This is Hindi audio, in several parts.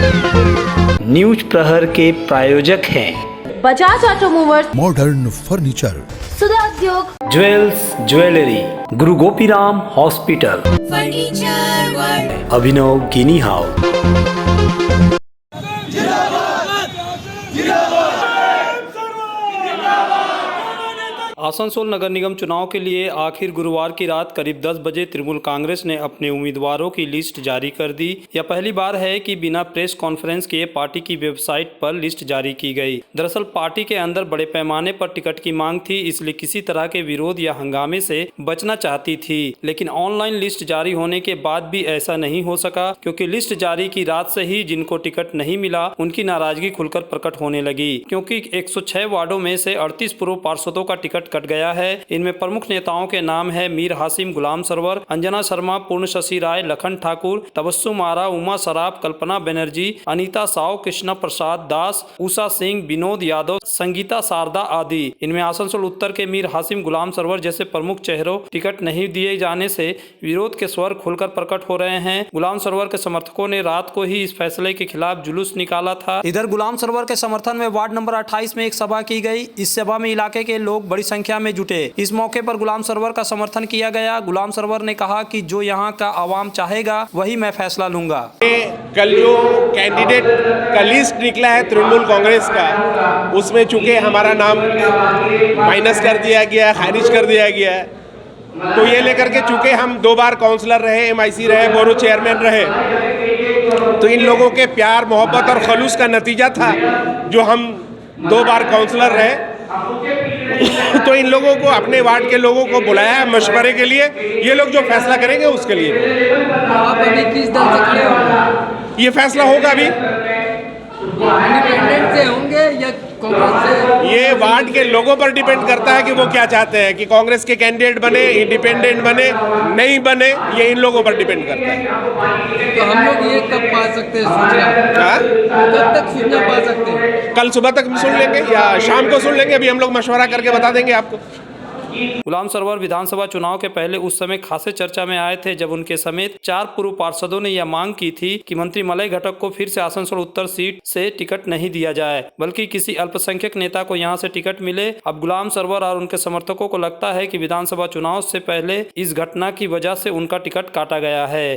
न्यूज प्रहर के प्रायोजक हैं बजाज ऑटोमोबाइल्स, मॉडर्न फर्नीचर, सुधा उद्योग, ज्वेल्स ज्वेलरी, गुरु गोपीराम हॉस्पिटल, फर्नीचर वर्ल्ड, अभिनव गिनी हाउस। आसनसोल नगर निगम चुनाव के लिए आखिर गुरुवार की रात करीब 10 बजे तृणमूल कांग्रेस ने अपने उम्मीदवारों की लिस्ट जारी कर दी। यह पहली बार है कि बिना प्रेस कॉन्फ्रेंस किए पार्टी की वेबसाइट पर लिस्ट जारी की गई। दरअसल पार्टी के अंदर बड़े पैमाने पर टिकट की मांग थी, इसलिए किसी तरह के विरोध या हंगामे से बचना चाहती थी। लेकिन ऑनलाइन लिस्ट जारी होने के बाद भी ऐसा नहीं हो सका, क्योंकि लिस्ट जारी की रात से ही जिनको टिकट नहीं मिला उनकी नाराजगी खुलकर प्रकट होने लगी, क्योंकि 106 वार्डों में से 38 पूर्व पार्षदों का टिकट कट गया है। इनमें प्रमुख नेताओं के नाम है मीर हासिम, गुलाम सरवर, अंजना शर्मा, पूर्ण शशि राय, लखन ठाकुर, तबस्सुम आरा, उमा सराफ, कल्पना बनर्जी, अनीता साव, कृष्णा प्रसाद दास, उषा सिंह, विनोद यादव, संगीता शारदा आदि। इनमें आसनसोल उत्तर के मीर हासिम, गुलाम सरवर जैसे प्रमुख चेहरों टिकट नहीं दिए जाने से विरोध के स्वर खुलकर प्रकट हो रहे हैं। गुलाम सरवर के समर्थकों ने रात को ही इस फैसले के खिलाफ जुलूस निकाला था। इधर गुलाम सरवर के समर्थन में वार्ड नंबर 28 में एक सभा की गई। इस सभा में इलाके के लोग बड़ी संख्या में जुटे। इस मौके पर गुलाम सरवर का समर्थन किया गया। गुलाम सरवर ने कहा कि जो यहाँ का आवाम चाहेगा वही मैं फैसला लूंगा। कल जो कैंडिडेट का लिस्ट निकला है तृणमूल कांग्रेस का, उसमें चूंकि हमारा नाम माइनस कर दिया गया, खारिज कर दिया गया है, तो ये लेकर के चूंकि हम 2 बार काउंसलर रहे, MIC रहे, बोरो चेयरमैन रहे, तो इन लोगों के प्यार मोहब्बत और खलूस का नतीजा था जो हम 2 बार काउंसलर रहे। तो इन लोगों को, अपने वार्ड के लोगों को बुलाया है मशवरे के लिए। ये लोग जो फैसला करेंगे उसके लिए। आप अभी किस दल से खड़े होंगे? ये फैसला होगा अभी इंडिपेंडेंट से होंगे या कांग्रेस से? ये वार्ड के लोगों पर डिपेंड करता है कि वो क्या चाहते हैं, कि कांग्रेस के कैंडिडेट बने, इंडिपेंडेंट बने, नहीं बने, ये इन लोगों पर डिपेंड करता है। तो हम लोग ये कब पा सकते हैं सूचना? कब तक सूचना पा सकते हैं? कल सुबह तक सुन लेंगे या शाम को सुन लेंगे। अभी हम लोग मशवरा करके बता देंगे आपको। गुलाम सरवर विधानसभा चुनाव के पहले उस समय खासे चर्चा में आए थे, जब उनके समेत 4 पूर्व पार्षदों ने यह मांग की थी कि मंत्री मलय घटक को फिर से आसनसोल उत्तर सीट से टिकट नहीं दिया जाए, बल्कि किसी अल्पसंख्यक नेता को यहां से टिकट मिले। अब गुलाम सरवर और उनके समर्थकों को लगता है कि विधानसभा चुनाव से पहले इस घटना की वजह से उनका टिकट काटा गया है।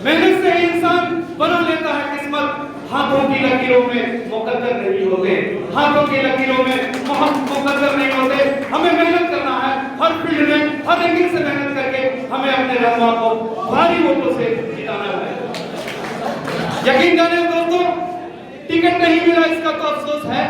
मेहनत से इंसान बना लेता है किस्मत, हाथों की लकीरों में मुकद्दर नहीं होते, हाथों की लकीरों में मुकद्दर नहीं होते। हमें मेहनत करना है, हर फील्ड में, हर एंगल से मेहनत करके हमें अपने रहनुमा को भारी वोटों से जिताना है। यकीन जाने दोस्तों, टिकट नहीं मिला इसका तो अफसोस है,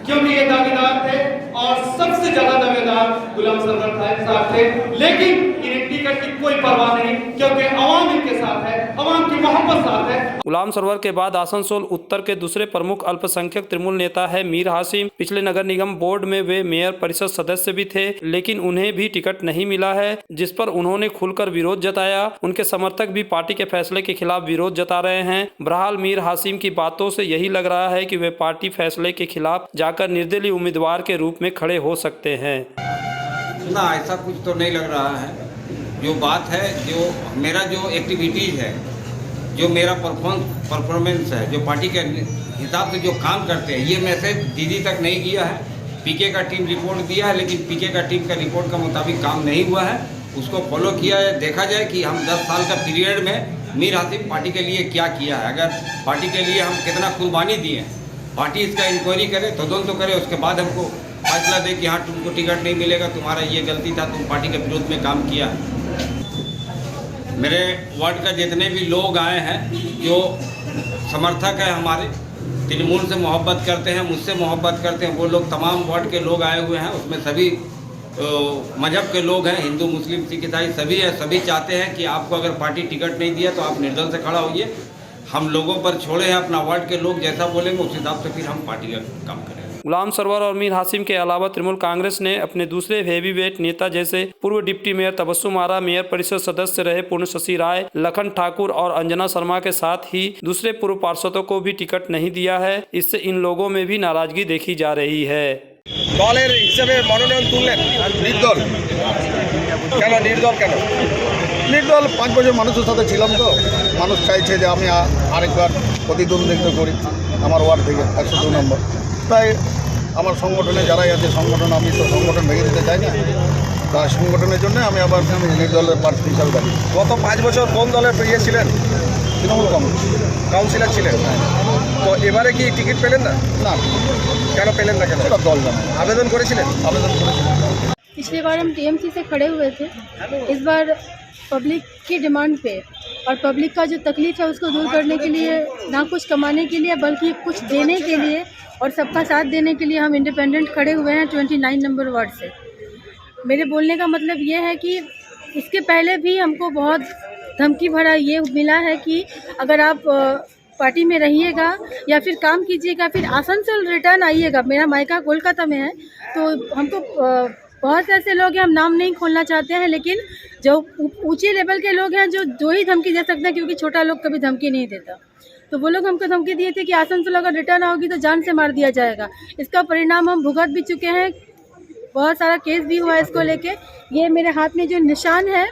क्योंकि ये दावेदार थे और सबसे ज्यादा दावेदार गुलाम सरवर साहब थे। लेकिन इन्हें टिकट की कोई परवाह नहीं, क्योंकि अवाम इनके साथ है, अवाम की मोहब्बत साथ है। गुलाम सरवर के बाद आसनसोल उत्तर के दूसरे प्रमुख अल्पसंख्यक तृणमूल नेता है मीर हासिम। पिछले नगर निगम बोर्ड में वे मेयर परिषद सदस्य भी थे, लेकिन उन्हें भी टिकट नहीं मिला है, जिस पर उन्होंने खुलकर विरोध जताया। उनके समर्थक भी पार्टी के फैसले के खिलाफ विरोध जता रहे हैं। बहरहाल मीर हासिम की बातों से यही लग रहा है कि वे पार्टी फैसले के खिलाफ जाकर निर्दलीय उम्मीदवार के रूप में खड़े हो सकते हैं। ना, ऐसा कुछ तो नहीं लग रहा है। जो बात है, जो मेरा जो एक्टिविटीज़ है, जो मेरा परफॉर्मेंस है, जो पार्टी के हिसाब से जो काम करते हैं, ये मैसेज दीदी तक नहीं गया है। पीके का टीम रिपोर्ट दिया है, लेकिन पीके का टीम का रिपोर्ट का मुताबिक काम नहीं हुआ है। उसको फॉलो किया है। देखा जाए कि हम 10 साल का पीरियड में मीर हासिम पार्टी के लिए क्या किया है, अगर पार्टी के लिए हम कितना कुर्बानी दिए हैं। पार्टी इसका इंक्वायरी करे, तदंत तो करे, उसके बाद हमको फैसला दे कि हाँ तुमको टिकट नहीं मिलेगा, तुम्हारा ये गलती था, तुम पार्टी के विरोध में काम किया। मेरे वार्ड का जितने भी लोग आए हैं, जो समर्थक हैं हमारे, तृणमूल से मोहब्बत करते हैं, मुझसे मोहब्बत करते हैं, वो लोग तमाम वार्ड के लोग आए हुए हैं। उसमें सभी मजहब के लोग हैं, हिंदू, मुस्लिम, सिख, ईसाई सभी हैं। सभी चाहते हैं कि आपको अगर पार्टी टिकट नहीं दिया तो आप निर्दल से खड़ा होइए। हम लोगों पर छोड़े हैं, अपना वार्ड के लोग जैसा बोलेंगे उस हिसाब से फिर हम पार्टी का काम करेंगे। गुलाम सरवर और मीर हासिम के अलावा तृणमूल कांग्रेस ने अपने दूसरे हेवीवेट नेता जैसे पूर्व डिप्टी मेयर तबस्सुम आरा, मेयर परिषद सदस्य रहे पूर्ण शशि राय, लखन ठाकुर और अंजना शर्मा के साथ ही दूसरे पूर्व पार्षदों को भी टिकट नहीं दिया है। इससे इन लोगों में भी नाराजगी देखी जा रही है। দলের হিসেবে মনোনয়ন তুললেন নির্দল, কেন নির্দল কেন? নির্দল 5 বছর মানুষের সাথে ছিলাম, তো মানুষ চাইছে যে আমি আরেকবার প্রতিদ্বন্দ্বিতা করি আমার ওয়ার্ড থেকে 102 নম্বর। তাই আমার সংগঠনে যারাই আছে সংগঠন, আমি তো সংগঠন ভেঙে দিতে চাই না, তাই সংগঠনের জন্য আমি আবার নির্দলের প্রার্থী হিসাবে দাঁড়িয়ে। গত 5 বছর কোন দলের ইয়ে ছিলেন? তৃণমূল কংগ্রেস কাউন্সিলর ছিলেন। তো এবারে কি টিকিট পেলেন না? না, কেন পেলেন না? কেন? সেটা দল জানে। আবেদন করেছিলেন? আবেদন করেছিলাম। पिछली बार हम टीएमसी से खड़े हुए थे, इस बार पब्लिक की डिमांड पे और पब्लिक का जो तकलीफ है उसको दूर करने के लिए, ना कुछ कमाने के लिए बल्कि कुछ देने के लिए और सबका साथ देने के लिए हम इंडिपेंडेंट खड़े हुए हैं 29 नंबर वार्ड से। मेरे बोलने का मतलब ये है कि इसके पहले भी हमको बहुत धमकी भरा ये मिला है कि अगर आप पार्टी में रहिएगा या फिर काम कीजिएगा, फिर आसनसोल रिटर्न आइएगा। मेरा मायका कोलकाता में है, तो हमको बहुत ऐसे लोग हैं, हम नाम नहीं खोलना चाहते हैं, लेकिन जो ऊंचे लेवल के लोग हैं जो ही धमकी दे सकते हैं, क्योंकि छोटा लोग कभी धमकी नहीं देता। तो वो लोग हमको धमकी दिए थे कि आसनसोल अगर रिटर्न आओगी तो जान से मार दिया जाएगा। इसका परिणाम हम भुगत भी चुके हैं, बहुत सारा केस भी हुआ है इसको लेके। ये मेरे हाथ में जो निशान है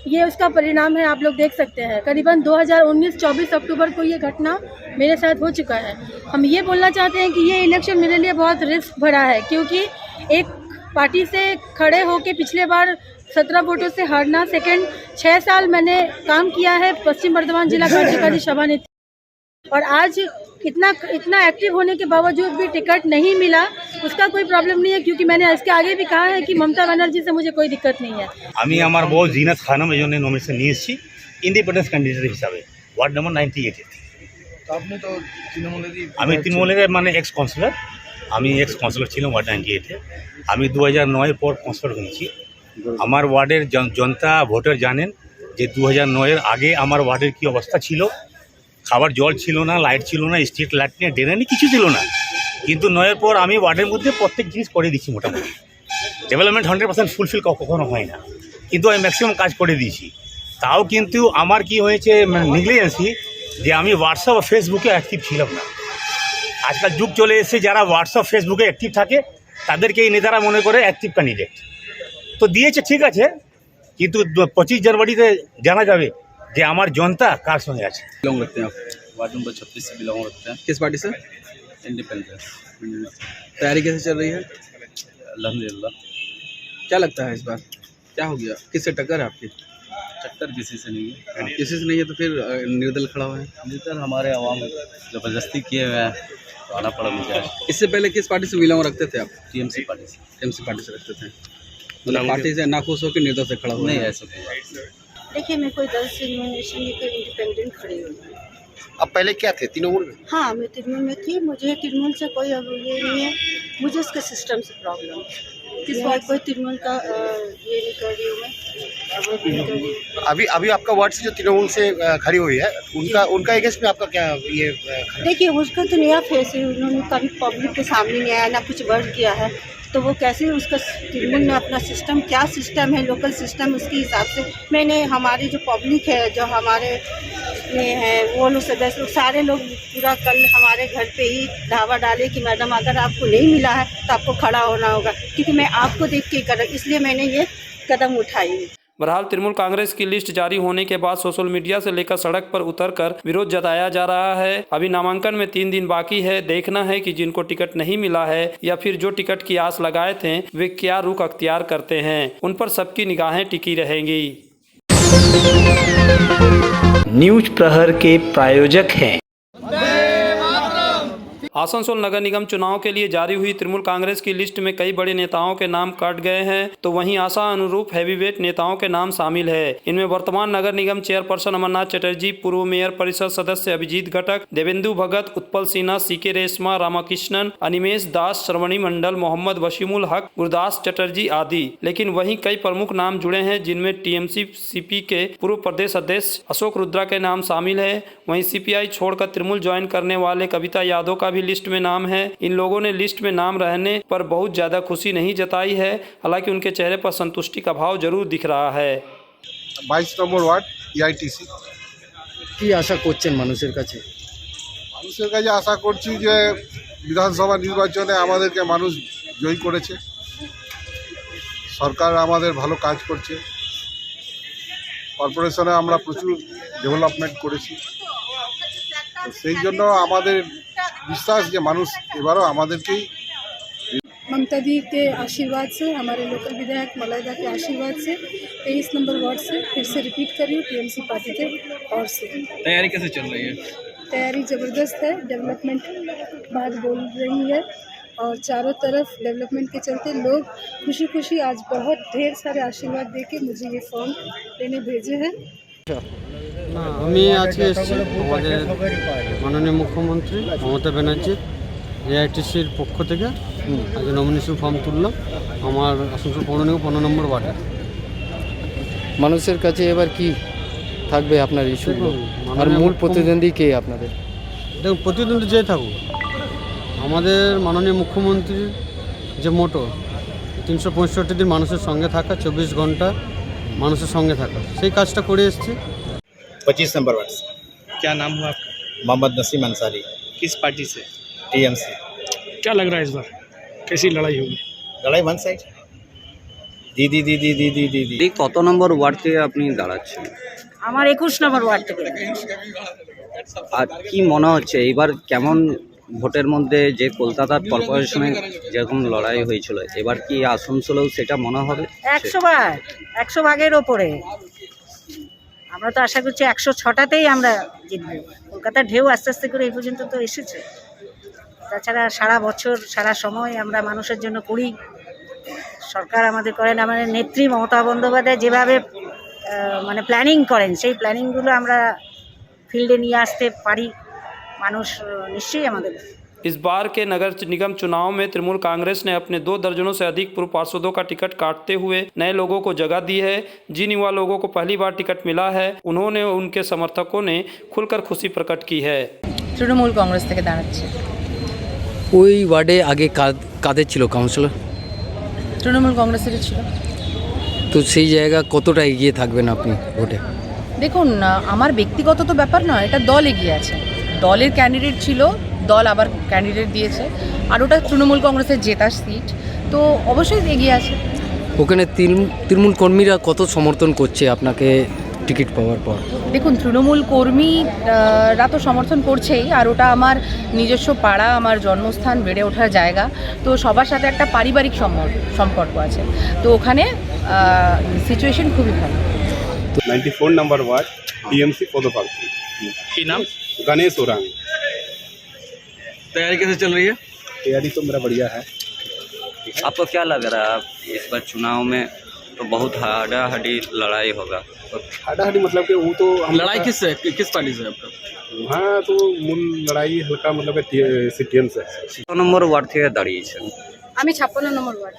ये उसका परिणाम है, आप लोग देख सकते हैं। करीबन 2019-24 अक्टूबर को ये घटना मेरे साथ हो चुका है। हम ये बोलना चाहते हैं कि ये इलेक्शन मेरे लिए बहुत रिस्क भरा है, क्योंकि एक पार्टी से खड़े होके पिछले बार 17 वोटों से हारना, सेकंड 6 साल मैंने काम किया है पश्चिम बर्धमान जिला कार्यकारी सभानेत्री, और आज इतना एक्टिव होने के बावजूद भी टिकट नहीं मिला। उसका कोई प्रॉब्लम नहीं है, क्योंकि मैंने इसके आगे भी कहा है कि ममता बनर्जी से मुझे कोई दिक्कत नहीं है। আমি আমার বউ জিনাত খানম এই জন্য নমিনেশন নিয়ে এসেছি ইন্ডিপেন্ডেন্স ক্যান্ডিডেট হিসাবে ওয়ার্ড নম্বর 98। তো আপনি তো তৃণমূলেরই। আমি তৃণমূলের মানে এক্স কাউন্সিলর, আমি এক্স কাউন্সিলর ছিলাম ওয়ার্ড 98-এ। আমি 2009-এর পর কাউন্সিলর হয়েছি। আমার ওয়ার্ডের জনতা ভোটার জানেন যে 2009-এর আগে আমার ওয়ার্ডের কী অবস্থা ছিল। খাবার জল ছিল না, লাইট ছিল না, স্ট্রিট লাইট নিয়ে ড্রেনেজ কিছু ছিল না। কিন্তু 9-এর পর আমি ওয়ার্ডের মধ্যে প্রত্যেক জিনিস করে দিচ্ছি মোটামুটি। ডেভেলপমেন্ট 100% ফুলফিল কখনো হয় না, কিন্তু আমি ম্যাক্সিমাম কাজ করে দিয়েছি। তাও কিন্তু আমার কি হয়েছে নেগলিজেন্সি, যে আমি হোয়াটসঅ্যাপ আর ফেসবুকে অ্যাক্টিভ ছিলাম না। আজকাল যুগ চলে এসেছে, যারা হোয়াটসঅ্যাপ ফেসবুকে অ্যাক্টিভ থাকে তাদেরকে এই নেতারা মনে করে অ্যাক্টিভ ক্যান্ডিডেট। তো দিয়েছে ঠিক আছে, কিন্তু 25 জানুয়ারিতে জানা যাবে যে আমার জনতা কার সঙ্গে আছে। बिलोंग रखते हैं आप? वार्ड नंबर 36 से बिलोंग रखते हैं। किस पार्टी से? इंडिपेंडेंस। तैयारी कैसे चल रही है? अल्हम्दुलिल्लाह। क्या लगता है इस बार क्या हो गया? किससे टक्कर है आपकी? टक्कर किसी से नहीं है। किसी से नहीं है तो फिर निर्दल खड़ा हुआ है? निर्दल हमारे आवाम ज़बरदस्ती किए हुए हैं, तो आना पड़ा मुझे। इससे पहले किस पार्टी से बिलोंग रखते थे आप? टीएमसी पार्टी से। टीएमसी पार्टी से रखते थे, मतलब पार्टी से नाखुश होकर निर्दल से खड़ा हुआ? नहीं, ऐसा देखिए, मैं कोई दल से नॉमिनेशन लेकर इंडिपेंडेंट खड़ी हुई हूँ। अब पहले क्या थे? तृणमूल में? हाँ, मैं तृणमूल में थी। मुझे तृणमूल से कोई अब ये नहीं है, मुझे उसके सिस्टम से प्रॉब्लम है। किस बात कोई तृणमूल का ये नहीं कर रही हूँ मैं, अवॉइड नहीं कर रही हूँ। अभी आपका वार्ड से जो तृणमूल से खड़ी हुई है, उनका अगेंस्ट में आपका क्या ये? देखिए, उसका तो नया फेस है, उन्होंने कभी पब्लिक के सामने नहीं आया, ना कुछ वर्क किया है, तो वो कैसे उसका तृणमूल में अपना सिस्टम, क्या सिस्टम है लोकल सिस्टम, उसके हिसाब से मैंने हमारी जो पब्लिक है, जो हमारे में है, वो लोग सदस्य सारे लोग पूरा कल हमारे घर पे ही धावा डाले कि मैडम अगर आपको नहीं मिला है तो आपको खड़ा होना होगा, क्योंकि मैं आपको देख के कर, इसलिए मैंने ये कदम उठाई है। बहरहाल तृणमूल कांग्रेस की लिस्ट जारी होने के बाद सोशल मीडिया से लेकर सड़क पर उतरकर विरोध जताया जा रहा है। अभी नामांकन में 3 दिन बाकी है। देखना है कि जिनको टिकट नहीं मिला है या फिर जो टिकट की आस लगाए थे वे क्या रुख अख्तियार करते हैं, उन पर सबकी निगाहें टिकी रहेंगी। न्यूज प्रहर के प्रायोजक हैं आसनसोल नगर निगम चुनाव के लिए जारी हुई तृणमूल कांग्रेस की लिस्ट में कई बड़े नेताओं के नाम कट गए हैं, तो वहीं आशा अनुरूप हैवीवेट नेताओं के नाम शामिल है। इनमें वर्तमान नगर निगम चेयरपर्सन अमरनाथ चटर्जी, पूर्व मेयर परिषद सदस्य अभिजीत घटक, देवेंदु भगत, उत्पल सिन्हा, सीके रेशमा, रामाकृष्णन, अनिमेश दास, श्रवणी मंडल, मोहम्मद वशीमुल हक, गुरदास चटर्जी आदि। लेकिन वहीं कई प्रमुख नाम जुड़े हैं, जिनमें टीएमसी सीपी के पूर्व प्रदेश अध्यक्ष अशोक रुद्रा के नाम शामिल है। वहीं सीपीआई छोड़कर तृणमूल ज्वाइन करने वाले कविता यादव का भी लिस्ट में नाम है। इन लोगों ने लिस्ट में नाम रहने पर बहुत ज्यादा खुशी नहीं जताई है, हालांकि उनके चेहरे पर संतुष्टि का भाव जरूर दिख रहा है। 22 নম্বর ওয়ার্ড ইআইটিসি। কি আশা করছেন মানুষের কাছে? মানুষের কাছে আশা করছি যে বিধানসভা নির্বাচনে আমাদেরকে মানুষ জয়ী করেছে, সরকার আমাদের ভালো কাজ করছে, কর্পোরেশনে আমরা প্রচুর ডেভেলপমেন্ট করেছি, তো সেই জন্য আমাদের বিশ্বাস যে মানুষ এবারও আমাদেরকেই। ममता दी के आशीर्वाद से, हमारे लोकल विधायक मलाइदा के आशीर्वाद से 23 नंबर वार्ड से फिर से रिपीट कर रही हूँ टीएमसी पार्टी के ओर से। तैयारी कैसे चल रही है? तैयारी ज़बरदस्त है, डेवलपमेंट बात बोल रही है और चारों तरफ डेवलपमेंट के चलते लोग खुशी खुशी आज बहुत ढेर सारे आशीर्वाद दे के मुझे ये फॉर्म लेने भेजे हैं। আমি আজকে এসেছি আমাদের মাননীয় মুখ্যমন্ত্রী মমতা ব্যানার্জির এআইটিসির পক্ষ থেকে আজকে নমিনেশন ফর্ম তুললাম আমার আসানসোল 15 নম্বর ওয়ার্ডে। মানুষের কাছে এবার কি থাকবে আপনার ইস্যুগুলো আর মূল প্রতিদ্বন্দ্বী কে আপনাদের? দেখুন, প্রতিদ্বন্দ্বী যে থাকুক, আমাদের মাননীয় মুখ্যমন্ত্রীর যে মোটো 365 দিন মানুষের সঙ্গে থাকা, 24 ঘন্টা মানুষের সঙ্গে থাকা, সেই কাজটা করে এসেছি। 25 नंबर वार्ड से। क्या नाम हुआ आपका? मोहम्मद नसीम अंसारी, किस पार्टी से? टीएमसी। क्या लग रहा है इस बार कैसी लड़ाई होगी? लड़ाई वन साइड। दीदी दीदी दीदी दीदी। কত নম্বর ওয়ার্ড থেকে আপনি দাঁড়াচ্ছেন? আমার 21 নম্বর ওয়ার্ড থেকে। আর কি মনে হচ্ছে এবার কেমন ভোটের মধ্যে যে কলকাতা কর্পোরেশনে যেরকম লড়াই হয়েছিল, এবার কি আসানসোলেও সেটা মনে হবে? 100 ভাগের ওপরে। আমরা তো আশা করছি 106টাতেই আমরা জিতব। কলকাতার ঢেউ আস্তে আস্তে করে এই পর্যন্ত তো এসেছে। তাছাড়া সারা বছর সারা সময় আমরা মানুষের জন্য করি, সরকার আমাদের করেন, আমাদের নেত্রী মমতা বন্দ্যোপাধ্যায় যেভাবে মানে প্ল্যানিং করেন, সেই প্ল্যানিংগুলো আমরা ফিল্ডে নিয়ে আসতে পারি, মানুষ নিশ্চয়ই আমাদের। इस बार के नगर निगम चुनाव में तृणमूल कांग्रेस ने अपने 2 दर्जनों से अधिक पूर्व पार्षदों का टिकट काटते हुए नए लोगों को जगह दी है। जिन युवा लोगों को पहली बार टिकट मिला है, उन्होंने उनके समर्थकों ने खुलकर खुशी प्रकट की है। তৃণমূল কংগ্রেস থেকে দাঁড়াচ্ছে। ওই ওয়ার্ডে আগে কাদের ছিল কাউন্সিলর? তৃণমূল কংগ্রেসেরই ছিল। তো সেই জায়গা কতটা এগিয়ে থাকবেন আপনি ভোটে? দেখুন, আমার ব্যক্তিগত তো ব্যাপার নয়, এটা দল এগিয়ে আছে। দলের ক্যান্ডিডেট ছিল, দল আবার ক্যান্ডিডেট দিয়েছে, আর ওটা তৃণমূল কংগ্রেসের জেতার সিট, তো অবশ্যই এগিয়ে আছে। ওখানে তৃণমূল কর্মীরা কত সমর্থন করছে আপনাকে টিকিট পাওয়ার পর? দেখুন, তৃণমূল কর্মীরা তো সমর্থন করছেই, আর ওটা আমার নিজস্ব পাড়া, আমার জন্মস্থান, বেড়ে ওঠার জায়গা, তো সবার সাথে একটা পারিবারিক সম্পর্ক আছে, তো ওখানে সিচুয়েশন খুবই ভালো। 94 नंबर वार्ड टीएमसी पदप्रार्थी। की नाम? गणेश ओरांग। तैयारी कैसे चल रही है? तैयारी तो मेरा बढ़िया है। आपको क्या लग रहा है इस बार चुनाव में तो बहुत हाडाहाडी लड़ाई होगा? हाडाहाडी मतलब कि वो तो लड़ाई किस पार्टी से आपका? हाँ, तो मूल लड़ाई हल्का मतलब सीटीएम से। 6 নম্বর ওয়ার্ড থেকে দাঁড়িয়েছেন। আমি 56 নম্বর ওয়ার্ড।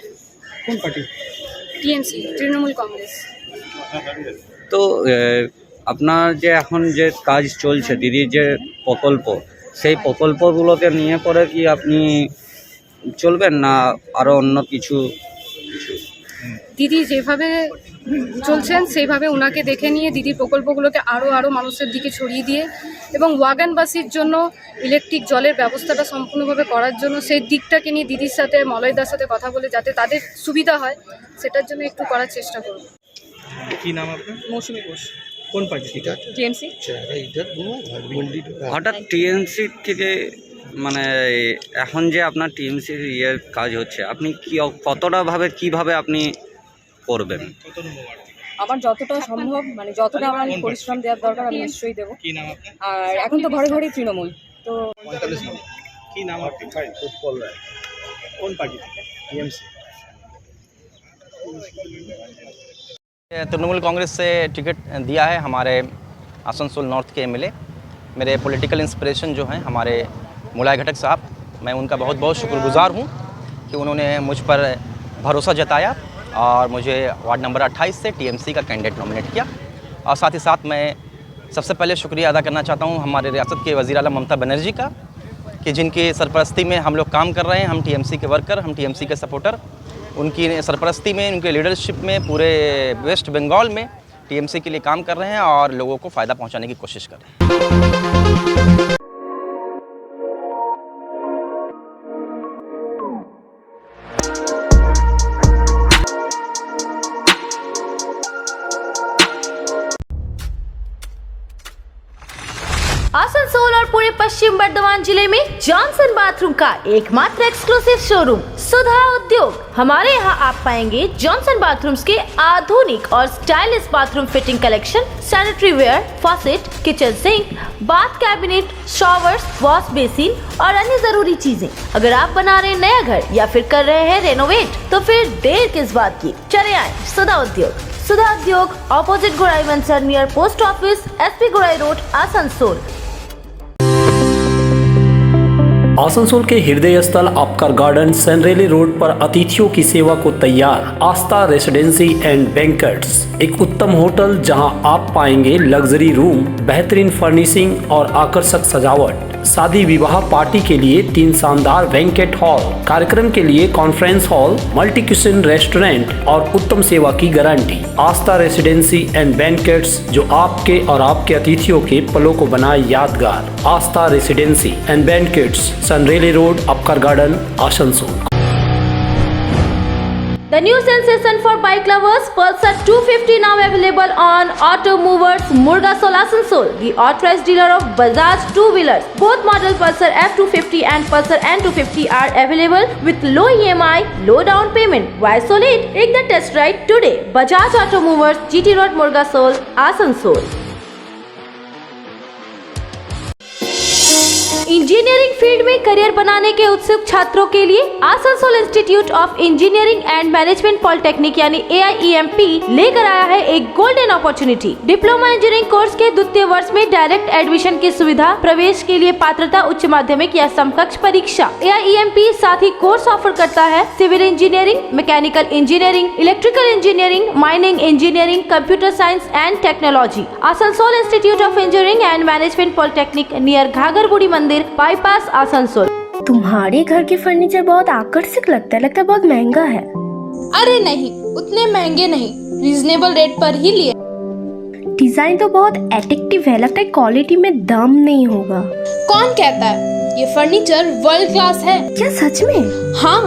कौन पार्टी? টিএমসি, তৃণমূল কংগ্রেস। তো আপনার যে এখন যে কাজ চলছে, দিদির যে প্রকল্প, সেই প্রকল্পগুলোকে নিয়ে পরে কি আপনি চলবেন না আরও অন্য কিছু? দিদি যেভাবে চলছেন সেইভাবে ওনাকে দেখে নিয়ে দিদির প্রকল্পগুলোকে আরও মানুষের দিকে ছড়িয়ে দিয়ে এবং ওয়াগানবাসীর জন্য ইলেকট্রিক জলের ব্যবস্থাটা সম্পূর্ণভাবে করার জন্য সেই দিকটাকে নিয়ে দিদির সাথে মলয়দার সাথে কথা বলে যাতে তাদের সুবিধা হয় সেটার জন্য একটু করার চেষ্টা করব। কি নাম আপনার? মৌসুমী ঘোষ। কোন পার্টি? টিএমসি। হঠাৎ টিএমসি থেকে মানে এখন যে আপনার টিএমসির ইয়ের কাজ হচ্ছে, আপনি কি কতটাভাবে কিভাবে আপনি করবেন? আমার যতটা সম্ভব, মানে যতটা আমার পরিশ্রম দেওয়ার দরকার আমি নিশ্চয়ই দেবো। কি নাম আপনার? আর এখন তো ঘরে ঘরে তৃণমূল, তো 45 नंबर। কি নাম আপনার? फुटबॉल है। কোন पार्टी? टीएमसी। तृणमूल कांग्रेस से टिकट दिया है हमारे आसनसोल नॉर्थ के एमएलए, मेरे पॉलिटिकल इंस्पिरेशन जो हैं हमारे मुलाय घटक साहब, मैं उनका बहुत बहुत शुक्रगुजार हूं कि उन्होंने मुझ पर भरोसा जताया और मुझे वार्ड नंबर 28 से टीएमसी का कैंडिडेट नॉमिनेट किया। और साथ ही साथ मैं सबसे पहले शुक्रिया अदा करना चाहता हूं हमारे रियासत के वज़ीर आला ममता बनर्जी का, कि जिनकी सरपरस्ती में हम लोग काम कर रहे हैं, हम टीएमसी के वर्कर, हम टीएमसी के सपोर्टर, उनकी सरपरस्ती में, उनके लीडरशिप में पूरे वेस्ट बंगाल में टीएमसी के लिए काम कर रहे हैं और लोगों को फ़ायदा पहुंचाने की कोशिश कर रहे हैं। पश्चिम बर्धमान जिले में जॉनसन बाथरूम का एकमात्र एक्सक्लूसिव शोरूम सुधा उद्योग। हमारे यहाँ आप पाएंगे जॉनसन बाथरूम्स के आधुनिक और stylish bathroom fitting collection, sanitary ware, faucet, kitchen sink, bath cabinet, showers, wash basin और अन्य जरूरी चीजें। अगर आप बना रहे हैं नया घर या फिर कर रहे हैं रेनोवेट, तो फिर देर किस बात की, चले आए सुधा उद्योग। सुधा उद्योग ऑपोजिट गुराई मंसर नियर पोस्ट ऑफिस, SP गुराई रोड, आसनसोल। आसनसोल के हृदय स्थल आपका गार्डन सनरेली रोड पर अतिथियों की सेवा को तैयार आस्था रेसिडेंसी एंड बैंक्वेट्स, एक उत्तम होटल जहां आप पाएंगे लग्जरी रूम, बेहतरीन फर्निशिंग और आकर्षक सजावट। शादी विवाह पार्टी के लिए 3 शानदार बैंक्वेट हॉल, कार्यक्रम के लिए conference hall, multi kitchen restaurant और उत्तम सेवा की guarantee. Aastha residency and banquets, जो आपके और आपके अतिथियों के पलों को बनाए यादगार। Aastha residency and banquets, Senraleigh road, Upkar garden, Asansol. The new sensation for bike lovers, Pulsar 250 now available on Auto Movers, Murgasol, Asansol, the authorized dealer of Bajaj two-wheelers. Both model Pulsar F250 and Pulsar N250 are available with low EMI, low down payment. Why so late? Take the test ride today. Bajaj Auto Movers, GT Road, Murgasol, Asansol. Engineering field में करियर बनाने के उत्सुक छात्रों के लिए Asansol institute of engineering and management polytechnic यानी AIEMP लेकर आया है एक golden opportunity. Diploma engineering course के द्वितीय वर्ष में डायरेक्ट एडमिशन की सुविधा, प्रवेश के लिए पात्रता उच्च माध्यमिक या समकक्ष परीक्षा। AIEMP साथ ही कोर्स ऑफर करता है civil engineering, mechanical engineering, electrical engineering, mining engineering, computer science and technology. Asansol institute of engineering and management polytechnic near Ghagharburi मंदिर, बाईपास, आसनसोल। तुम्हारे घर के फर्नीचर बहुत आकर्षक लगता है बहुत महंगा है। अरे नहीं, उतने महंगे नहीं, रीजनेबल रेट पर ही लिए। डिजाइन तो बहुत एट्रैक्टिव है, लगता है क्वालिटी में दम नहीं होगा। कौन कहता है? ये फर्नीचर वर्ल्ड क्लास है। क्या सच में? हाँ,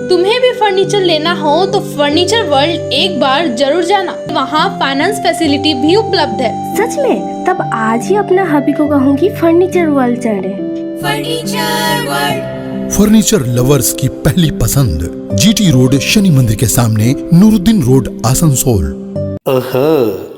तुम्हें भी फर्नीचर लेना हो तो फर्नीचर वर्ल्ड एक बार जरूर जाना, वहाँ फाइनेंस फैसिलिटी भी उपलब्ध है। सच में? तब आज ही अपना हबी को कहूँगी फर्नीचर वर्ल्ड चढ़े। फर्नीचर वर्ल्ड, फर्नीचर लवर्स की पहली पसंद, GT रोड, शनि मंदिर के सामने, नूरुद्दीन रोड, आसनसोल।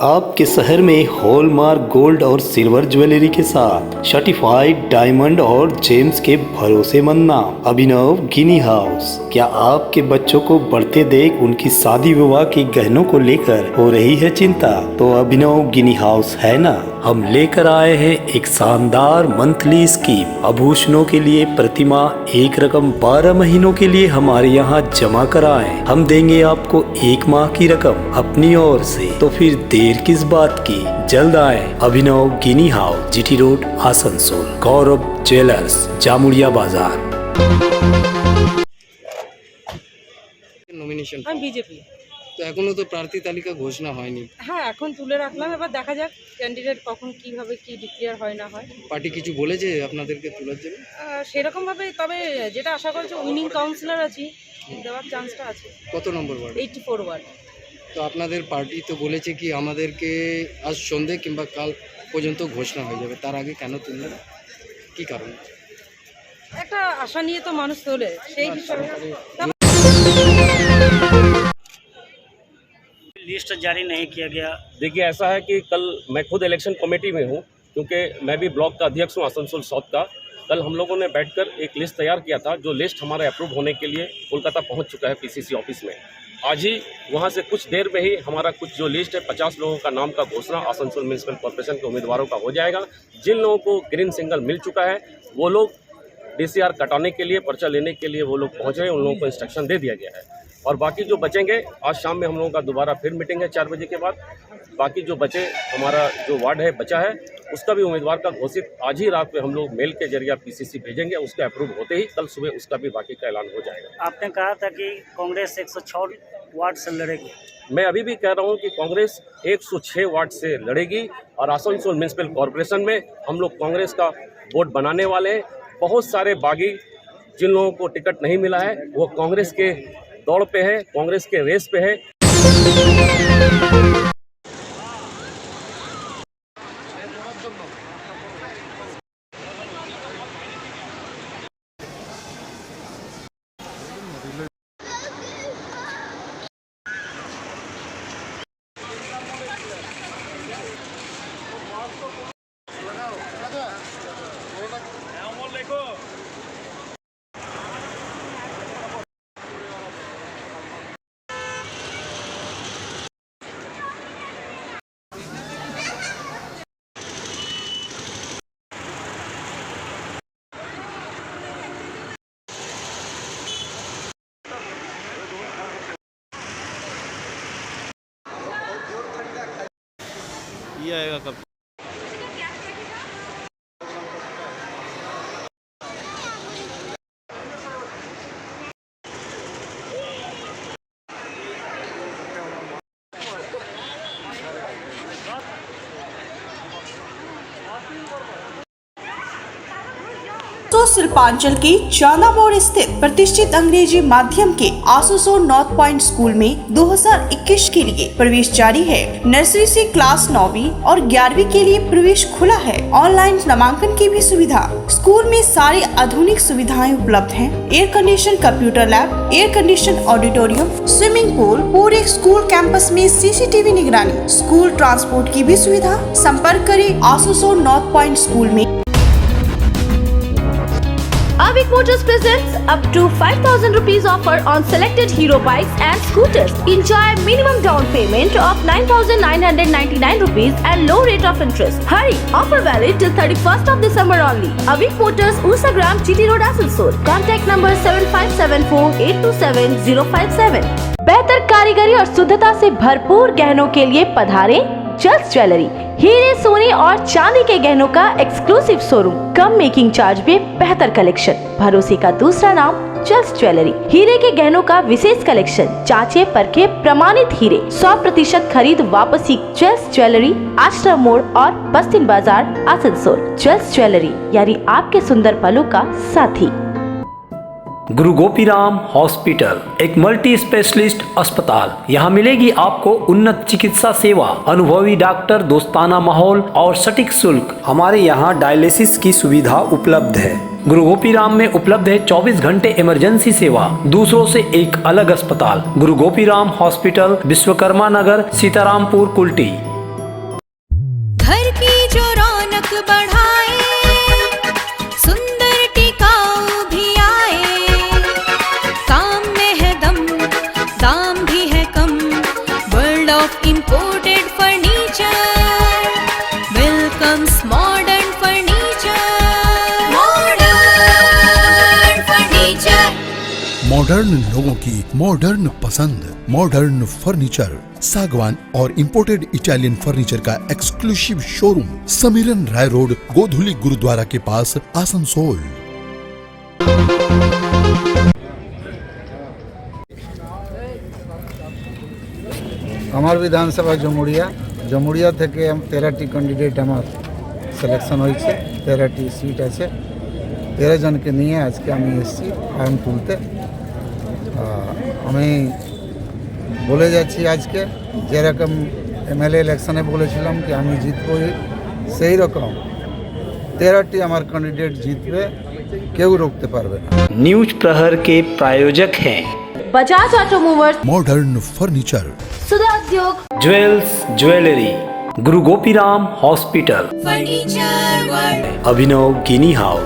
आपके शहर में हॉलमार्क गोल्ड और सिल्वर ज्वेलरी के साथ सर्टिफाइड डायमंड और जेम्स के भरोसेमंद नाम अभिनव गिनी हाउस। क्या आपके बच्चों को बढ़ते देख उनकी शादी विवाह के गहनों को लेकर हो रही है चिंता? तो अभिनव गिनी हाउस है ना। हम लेकर आए हैं एक शानदार मंथली स्कीम। आभूषणों के लिए प्रतिमाह एक रकम 12 महीनों के लिए हमारे यहाँ जमा कराएं। हम देंगे आपको 1 माह की रकम अपनी ओर से। तो फिर देर किस बात की, जल्द आए। अभिनव गिनी हाउस, GT रोड, आसनसोल। गौरव ज्वेलर्स, जामुड़िया बाजार। Nomination BJP. তো এখনো তো প্রার্থী তালিকা ঘোষণা হয়নি। হ্যাঁ, এখন তুলে রাখলাম, এবার দেখা যাক ক্যান্ডিডেট কখন কিভাবে কি ডিক্লেয়ার হয় না হয়। পার্টি কিছু বলেছে আপনাদেরকে তোলার জন্য? সেরকমভাবে, তবে যেটা আশা করছি উইনিং কাউন্সিলর আছি, দেওয়ার চান্সটা আছে। কত নম্বর ওয়ার্ড? 84 ওয়ার্ড। তো আপনাদের পার্টি তো বলেছে কি আমাদেরকে আজ সন্ধে কিংবা কাল পর্যন্ত ঘোষণা হয়ে যাবে, তার আগে কেন তুললেন, কি কারণ? একটা আশা নিয়ে তো মানুষ তোলে, সেই হিসাবে लिस्ट जारी नहीं किया गया। देखिए, ऐसा है कि कल मैं खुद इलेक्शन कमेटी में हूँ, क्योंकि मैं भी ब्लॉक का अध्यक्ष हूँ आसनसोल साउथ का। कल हम लोगों ने बैठकर एक लिस्ट तैयार किया था, जो लिस्ट हमारे अप्रूव होने के लिए कोलकाता पहुँच चुका है PCC ऑफिस में। आज ही वहाँ से कुछ देर में ही हमारा कुछ जो लिस्ट है 50 लोगों का नाम का घोषणा आसनसोल म्यूनिसिपल कॉर्पोरेशन के उम्मीदवारों का हो जाएगा। जिन लोगों को ग्रीन सिग्नल मिल चुका है वो लोग DCR कटाने के लिए, पर्चा लेने के लिए वो लोग पहुँच रहे हैं, उन लोगों को इंस्ट्रक्शन दे दिया गया है। और बाकी जो बचेंगे, आज शाम में हम लोगों का दोबारा फिर मीटिंग है 4 बजे के बाद। बाकी जो बचे हमारा जो वार्ड है बचा है, उसका भी उम्मीदवार का घोषित आज ही रात में हम लोग मेल के जरिए PCC भेजेंगे। उसके अप्रूव होते ही कल सुबह उसका भी बाकी का ऐलान हो जाएगा। आपने कहा था कि कांग्रेस 106 वार्ड से लड़ेगी। मैं अभी भी कह रहा हूँ कि कांग्रेस 106 वार्ड से लड़ेगी और आसनसोल म्यूनिसिपल कॉर्पोरेशन में हम लोग कांग्रेस का वोट बनाने वाले हैं। बहुत सारे बागी जिन लोगों को टिकट नहीं मिला है वो कांग्रेस के दौड़ पे है, कांग्रेस के रेस पे है। ये आएगा कब? तो शिल्पांचल के चांदा मोड़ स्थित प्रतिष्ठित अंग्रेजी माध्यम के आसनसोल नॉर्थ पॉइंट स्कूल में 2021 के लिए प्रवेश जारी है। नर्सरी से क्लास 9वीं और 11वीं के लिए प्रवेश खुला है। ऑनलाइन नामांकन की भी सुविधा। स्कूल में सारी आधुनिक सुविधाएं उपलब्ध हैं। Air condition computer lab, air condition auditorium, swimming pool, पूरे स्कूल कैंपस में CCTV निगरानी, स्कूल ट्रांसपोर्ट की भी सुविधा। संपर्क करें आसनसोल नॉर्थ पॉइंट स्कूल में। Avik Motors presents up to 5,000 rupees offer on selected Hero bikes and scooters. Enjoy minimum down payment of 9,999 rupees and low rate of interest. Hurry! Offer valid till 31st of December only. Avik Motors, Usagram, GT Road, Asansol. Contact number 7574827057. बेहतर कारीगरी और शुद्धता से भरपूर गहनों के लिए पधारें चल्स ज्वेलरी। हीरे, सोने और चांदी के गहनों का एक्सक्लूसिव शोरूम, कम मेकिंग चार्ज में बेहतर कलेक्शन। भरोसे का दूसरा नाम चल्स ज्वेलरी। हीरे के गहनों का विशेष कलेक्शन, जांचे परखे प्रमाणित हीरे, 100% खरीद वापसी। चल्स ज्वेलरी, आश्रम मोड़ और बस्तिन बाजार, आसनसोल। चल्स ज्वेलरी यानी आपके सुंदर पलों का साथी। गुरु गोपीराम हॉस्पिटल एक मल्टी स्पेशलिस्ट अस्पताल। यहाँ मिलेगी आपको उन्नत चिकित्सा सेवा, अनुभवी डॉक्टर, दोस्ताना माहौल और सटीक शुल्क। हमारे यहाँ डायलिसिस की सुविधा उपलब्ध है। गुरु गोपीराम में उपलब्ध है 24 घंटे इमरजेंसी सेवा, दूसरों से एक अलग अस्पताल। गुरु गोपीराम हॉस्पिटल, विश्वकर्मा नगर, सीतारामपुर, कुल्टी। घर की जो रौनक बढ़ाए, सुंदर टिकाऊ भी आए, काम में है दम, दाम भी है कम। World of imported furniture welcomes modern furniture. Modern furniture, modern लोगों की मॉडर्न पसंद। मॉडर्न फर्नीचर, सागवान और इंपोर्टेड इटालियन फर्नीचर का exclusive showroom, Samiran Roy road, Godhuli Gurudwara के पास, आसनसोल। আমার বিধানসভা জমুড়িয়া থেকে 13টি ক্যান্ডিডেট আমার সিলেকশন হয়েছে। 13টি সিট আছে। 13 জনকে নিয়ে আজকে আমি এসেছি ফর্ম তুলতে। আমি বলে যাচ্ছি আজকে যেরকম MLA ইলেকশনে বলেছিলাম কি আমি জিতবই, সেই রকম 13টি আমার ক্যান্ডিডেট জিতবে, কেউ রুখতে পারবে না। न्यूज प्रहर के प्रायोजक हैं बजाज ऑटोमोबाइल्स, मॉडर्न फर्नीचर, सुधा उद्योग, ज्वेल्स ज्वेलरी, गुरु गोपीराम हॉस्पिटल, फर्नीचर वर्ल्ड, अभिनव गिनी हाउस।